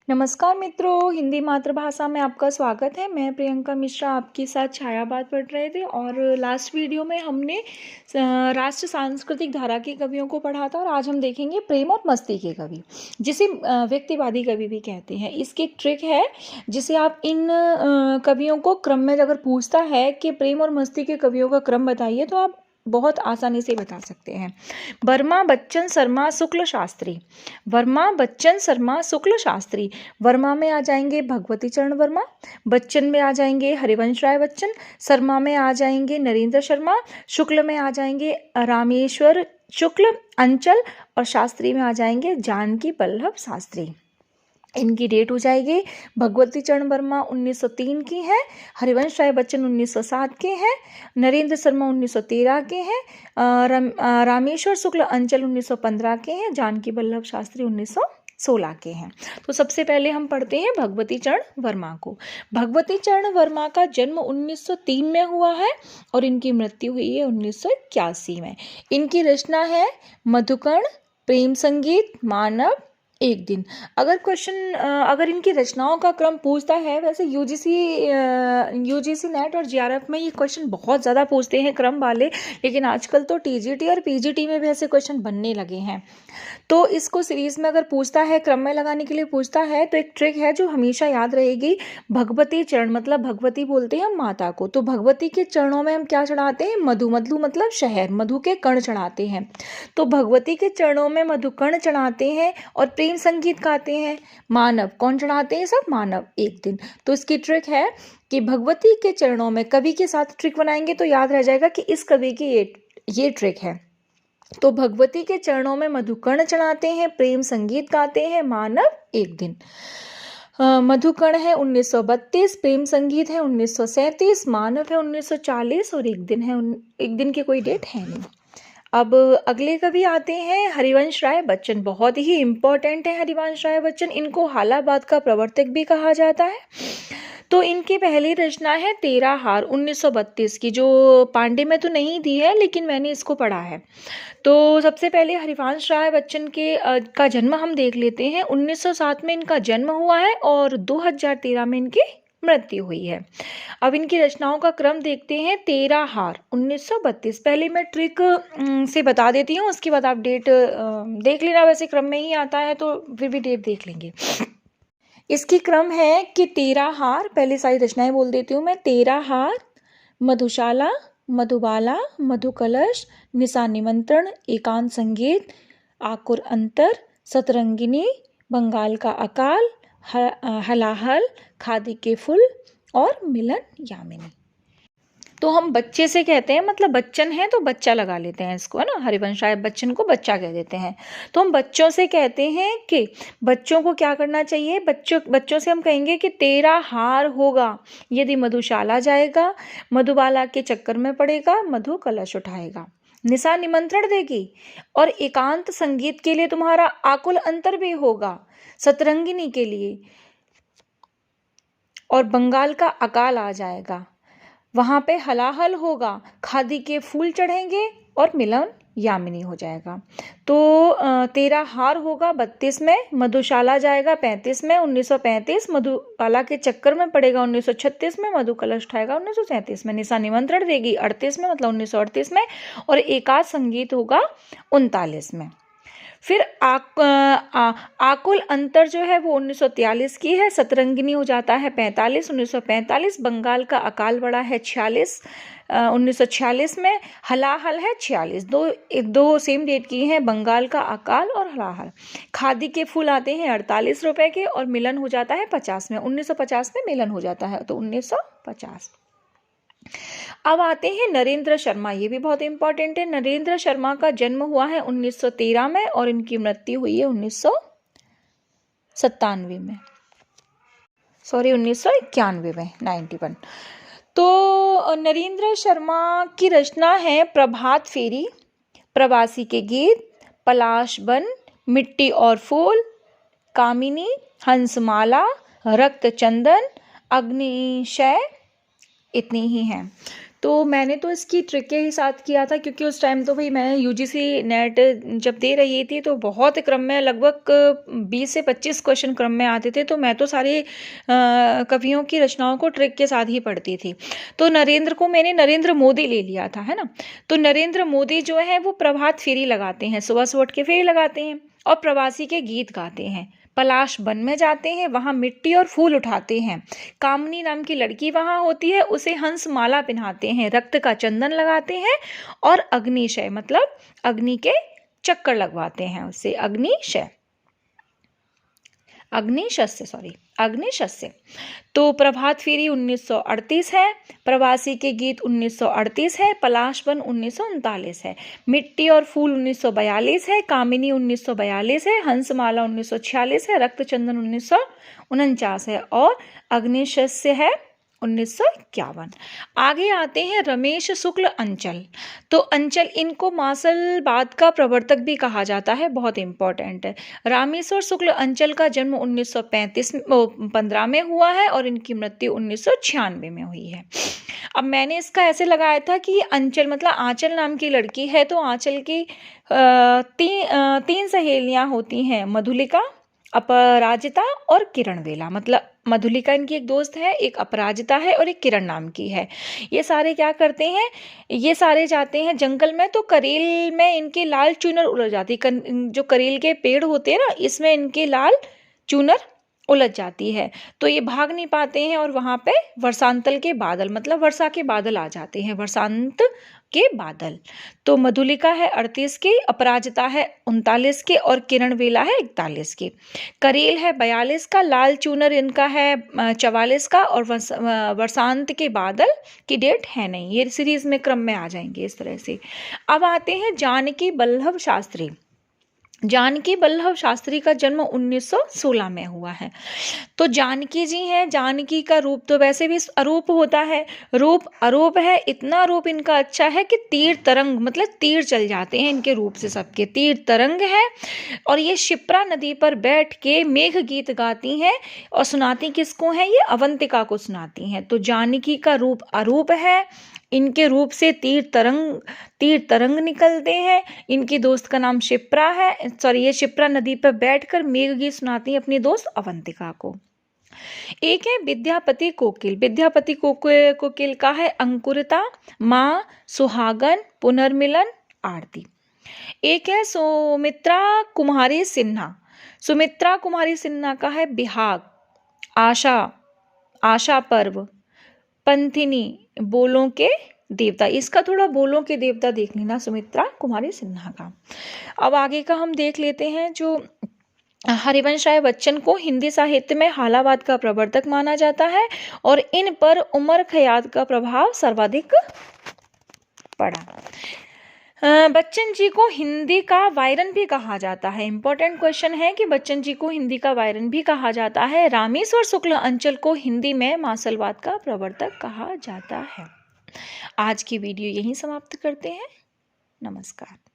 नमस्कार मित्रों, हिंदी मातृभाषा में आपका स्वागत है। मैं प्रियंका मिश्रा आपके साथ छायावाद पढ़ रहे थे और लास्ट वीडियो में हमने राष्ट्र सांस्कृतिक धारा के कवियों को पढ़ा था और आज हम देखेंगे प्रेम और मस्ती के कवि, जिसे व्यक्तिवादी कवि भी कहते हैं। इसकी एक ट्रिक है जिसे आप इन कवियों को क्रम में अगर पूछता है कि प्रेम और मस्ती के कवियों का क्रम बताइए तो आप बहुत आसानी से बता सकते हैं। वर्मा, बच्चन, शर्मा, शुक्ल, शास्त्री। वर्मा, बच्चन, शर्मा, शुक्ल, शास्त्री। वर्मा में आ जाएंगे भगवती चरण वर्मा, बच्चन में आ जाएंगे हरिवंश राय बच्चन, शर्मा में आ जाएंगे नरेंद्र शर्मा, शुक्ल में आ जाएंगे रामेश्वर शुक्ल अंचल और शास्त्री में आ जाएंगे जानकी वल्लभ शास्त्री। इनकी डेट हो जाएगी भगवती चरण वर्मा 1903 की है, हरिवंश राय बच्चन 1907 के हैं, नरेंद्र शर्मा 1913 के हैं, रामेश्वर शुक्ल अंचल 1915 के हैं, जानकी वल्लभ शास्त्री 1916 के हैं। तो सबसे पहले हम पढ़ते हैं भगवती चरण वर्मा को। भगवती चरण वर्मा का जन्म 1903 में हुआ है और इनकी मृत्यु हुई है 1981 में। इनकी रचना है मधुकर्ण, प्रेम संगीत, मानव, एक दिन। अगर इनकी रचनाओं का क्रम पूछता है, वैसे यूजीसी नेट और जीआरएफ में ये क्वेश्चन बहुत ज़्यादा पूछते हैं क्रम वाले, लेकिन आजकल तो टीजीटी और पीजीटी में भी ऐसे क्वेश्चन बनने लगे हैं। तो इसको सीरीज में अगर पूछता है, क्रम में लगाने के लिए पूछता है, तो एक ट्रिक है जो हमेशा याद रहेगी। भगवती चरण मतलब भगवती बोलते हैं हम माता को, तो भगवती के चरणों में हम क्या चढ़ाते हैं? मधु। मधु मतलब शहर, मधु के कण चढ़ाते हैं। तो भगवती के चरणों में मधुकर्ण चढ़ाते हैं और प्रेम संगीत गाते हैं। मानव कौन चढ़ाते हैं? सब मानव, एक दिन। तो इसकी ट्रिक है कि भगवती के चरणों में, कवि के साथ ट्रिक बनाएंगे तो याद रह जाएगा कि इस कवि की ये ट्रिक है। तो भगवती के चरणों में मधुकर्ण चढ़ाते हैं, प्रेम संगीत गाते हैं, मानव, एक दिन। मधुकर्ण है 1932, प्रेम संगीत है 1937, मानव है 1940 और एक दिन है, एक दिन की कोई डेट है नहीं। अब अगले कवि आते हैं हरिवंश राय बच्चन। बहुत ही इंपॉर्टेंट है हरिवंश राय बच्चन। इनको हालाबाद का प्रवर्तक भी कहा जाता है। तो इनकी पहली रचना है तेरा हार 1932 की, जो पांडे में तो नहीं दी है लेकिन मैंने इसको पढ़ा है। तो सबसे पहले हरिवंश राय बच्चन का जन्म हम देख लेते हैं। 1907 में इनका जन्म हुआ है और 2013 में इनकी मृत्यु हुई है। अब इनकी रचनाओं का क्रम देखते हैं। तेरा हार 1932, पहले मैं ट्रिक से बता देती हूँ, उसके बाद आप डेट देख लेना। वैसे क्रम में ही आता है तो फिर भी डेट देख लेंगे। इसकी क्रम है कि तेरा हार, पहले सारी रचनाएं बोल देती हूँ मैं। तेरा हार, मधुशाला, मधुबाला, मधुकलश, निशा निमंत्रण, एकांत संगीत, आकुर अंतर, सतरंगिनी, बंगाल का अकाल, हलाहल, खादी के फूल और मिलन यामिनी। तो हम बच्चे से कहते हैं, मतलब बच्चन है तो बच्चा लगा लेते हैं इसको, है ना। हरिवंश राय बच्चन को बच्चा कह देते हैं। तो हम बच्चों से कहते हैं कि बच्चों को क्या करना चाहिए? बच्चों से हम कहेंगे कि तेरा हार होगा यदि मधुशाला जाएगा, मधुबाला के चक्कर में पड़ेगा, मधु कलश उठाएगा, निशा निमंत्रण देगी और एकांत संगीत के लिए तुम्हारा आकुल अंतर भी होगा, सतरंगिनी के लिए, और बंगाल का अकाल आ जाएगा, वहाँ पे हलाहल होगा, खादी के फूल चढ़ेंगे और मिलन यामिनी हो जाएगा। तो तेरा हार होगा 32 में, मधुशाला जाएगा 35 में, 1935, मधुबाला के चक्कर में पड़ेगा 1936 में, मधु कलश उठाएगा 1937 में, निशा निमंत्रण देगी 38 में मतलब 1938 में, और एकांत संगीत होगा 39 में। फिर आकुल अंतर जो है वो 1943 की है, सतरंगिनी हो जाता है 45, 1945, बंगाल का अकाल बड़ा है 46, 1946 में, हलाहल है 46। दो सेम डेट की हैं, बंगाल का अकाल और हलाहल। खादी के फूल आते हैं 48 रुपए के और मिलन हो जाता है 50 में, 1950 में मिलन हो जाता है, तो 1950। अब आते हैं नरेंद्र शर्मा, ये भी बहुत इंपॉर्टेंट है। नरेंद्र शर्मा का जन्म हुआ है 1913 में और इनकी मृत्यु हुई है 1991 में, 91। तो नरेंद्र शर्मा की रचना है प्रभात फेरी, प्रवासी के गीत, पलाश बन, मिट्टी और फूल, कामिनी, हंसमाला, रक्त चंदन, अग्निशय, इतनी ही हैं। तो मैंने तो इसकी ट्रिक के ही साथ किया था, क्योंकि उस टाइम तो भाई मैं यूजीसी नेट जब दे रही थी तो बहुत क्रम में लगभग 20 से 25 क्वेश्चन क्रम में आते थे, तो मैं तो सारे कवियों की रचनाओं को ट्रिक के साथ ही पढ़ती थी। तो नरेंद्र को मैंने नरेंद्र मोदी ले लिया था, है ना। तो नरेंद्र मोदी जो है वो प्रभात फेरी लगाते हैं, सुबह सुबह उठ के फेरी लगाते हैं और प्रवासी के गीत गाते हैं। पलाश वन में जाते हैं, वहां मिट्टी और फूल उठाते हैं। कामनी नाम की लड़की वहां होती है, उसे हंस माला पहनाते हैं, रक्त का चंदन लगाते हैं और अग्निशय मतलब अग्नि के चक्कर लगवाते हैं उससे, अग्निशस्य। तो प्रभात फेरी 1938 है, प्रवासी के गीत 1938 है, पलाश वन 1939 है, मिट्टी और फूल 1942 है, कामिनी 1942 है, हंसमाला 1946 है, रक्त चंदन 1949 है और अग्निशस्य है 1951। आगे आते हैं रमेश शुक्ल अंचल। तो अंचल, इनको मासलवाद का प्रवर्तक भी कहा जाता है, बहुत इंपॉर्टेंट है। रामेश्वर शुक्ल अंचल का जन्म 1915 में हुआ है और इनकी मृत्यु 1996 में हुई है। अब मैंने इसका ऐसे लगाया था कि अंचल मतलब आंचल नाम की लड़की है, तो आंचल की तीन सहेलियां होती हैं, मधुलिका, अपराजिता और किरण वेला। मतलब मधुलिका इनकी एक दोस्त है, एक अपराजिता है और एक किरण नाम की है। ये सारे क्या करते हैं, ये सारे जाते हैं जंगल में, तो करील में इनकी लाल चूनर उड़ जाती है। जो करील के पेड़ होते हैं ना, इसमें इनकी लाल चूनर उलझ जाती है, तो ये भाग नहीं पाते हैं और वहां पे वर्षांतल के बादल मतलब वर्षा के बादल आ जाते हैं, वर्षांत के बादल। तो मधुलिका है 38 की, अपराजिता है 39 की और किरण वेला है 41 की। करेल है 42 का, लाल चूनर इनका है 44 का और वर्षांत के बादल की डेट है नहीं। ये सीरीज में क्रम में आ जाएंगे इस तरह से। अब आते हैं जानकी वल्लभ शास्त्री। जानकी वल्लभ शास्त्री का जन्म 1916 में हुआ है। तो जानकी जी हैं, जानकी का रूप तो वैसे भी अरूप होता है, रूप अरूप है। इतना रूप इनका अच्छा है कि तीर तरंग मतलब तीर चल जाते हैं इनके रूप से, सबके तीर तरंग है। और ये शिप्रा नदी पर बैठ के मेघ गीत गाती हैं और सुनाती किसको हैं, ये अवंतिका को सुनाती हैं। तो जानकी का रूप अरूप है, इनके रूप से तीर तरंग निकलते हैं। इनकी दोस्त का नाम शिप्रा है, ये शिप्रा नदी पर बैठकर मेघ गीत सुनाती है अपनी दोस्त अवंतिका को। एक है विद्यापति कोकिल। विद्यापति कोकिल का है अंकुरिता, माँ, सुहागन, पुनर्मिलन, आरती। एक है सुमित्रा कुमारी सिन्हा। सुमित्रा कुमारी सिन्हा का है बिहाग, आशा पर्व, पंथिनी, बोलों के देवता। इसका थोड़ा बोलों के देवता देख लेना सुमित्रा कुमारी सिन्हा का। अब आगे का हम देख लेते हैं। जो हरिवंश राय बच्चन को हिंदी साहित्य में हालावाद का प्रवर्तक माना जाता है और इन पर उमर खयाम का प्रभाव सर्वाधिक पड़ा। बच्चन जी को हिंदी का वायरन भी कहा जाता है। इंपॉर्टेंट क्वेश्चन है कि बच्चन जी को हिंदी का वायरन भी कहा जाता है। रामेश्वर शुक्ल अंचल को हिंदी में मासलवाद का प्रवर्तक कहा जाता है। आज की वीडियो यहीं समाप्त करते हैं। नमस्कार।